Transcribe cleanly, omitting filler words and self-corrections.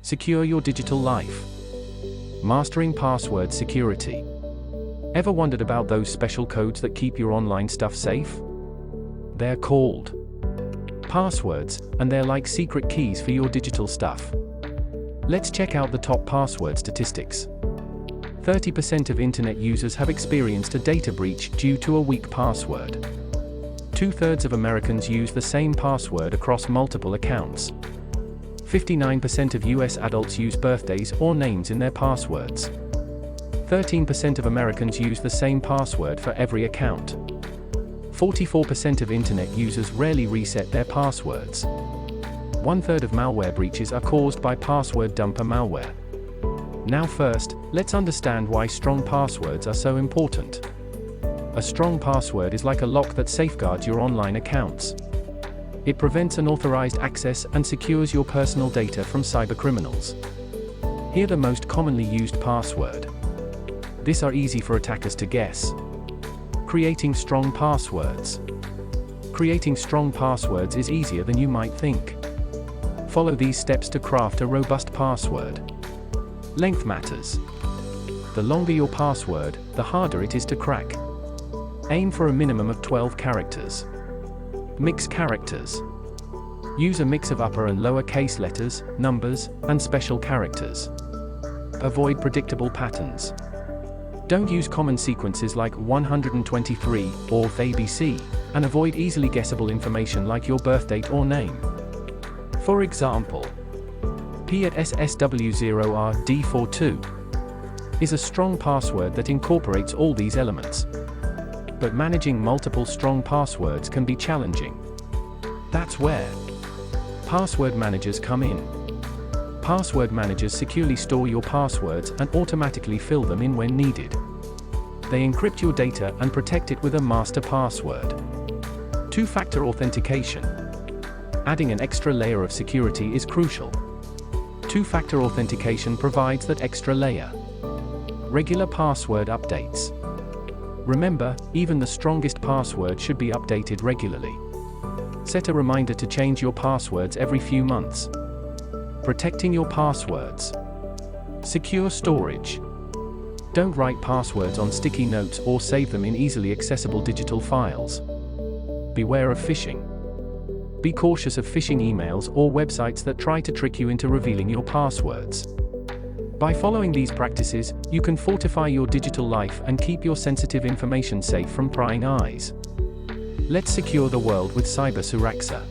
Secure your digital life. Mastering password security. Ever wondered about those special codes that keep your online stuff safe? They're called passwords, and they're like secret keys for your digital stuff. Let's check out the top password statistics. 30% of internet users have experienced a data breach due to a weak password. 2/3 of Americans use the same password across multiple accounts. 59% of US adults use birthdays or names in their passwords. 13% of Americans use the same password for every account. 44% of internet users rarely reset their passwords. 1/3 of malware breaches are caused by password dumper malware. Now first, let's understand why strong passwords are so important. A strong password is like a lock that safeguards your online accounts. It prevents unauthorized access and secures your personal data from cybercriminals. Here the most commonly used password. These are easy for attackers to guess. Creating strong passwords. Creating strong passwords is easier than you might think. Follow these steps to craft a robust password. Length matters. The longer your password, the harder it is to crack. Aim for a minimum of 12 characters. Mix characters. Use a mix of upper and lower case letters, numbers, and special characters. Avoid predictable patterns. Don't use common sequences like 123 or ABC, and avoid easily guessable information like your birth date or name. For example, P@SSW0RD42 is a strong password that incorporates all these elements. But managing multiple strong passwords can be challenging. That's where password managers come in. Password managers securely store your passwords and automatically fill them in when needed. They encrypt your data and protect it with a master password. Two-factor authentication. Adding an extra layer of security is crucial. Two-factor authentication provides that extra layer. Regular password updates. Remember, even the strongest password should be updated regularly. Set a reminder to change your passwords every few months. Protecting your passwords. Secure storage. Don't write passwords on sticky notes or save them in easily accessible digital files. Beware of phishing. Be cautious of phishing emails or websites that try to trick you into revealing your passwords. By following these practices, you can fortify your digital life and keep your sensitive information safe from prying eyes. Let's secure the world with Suraksa.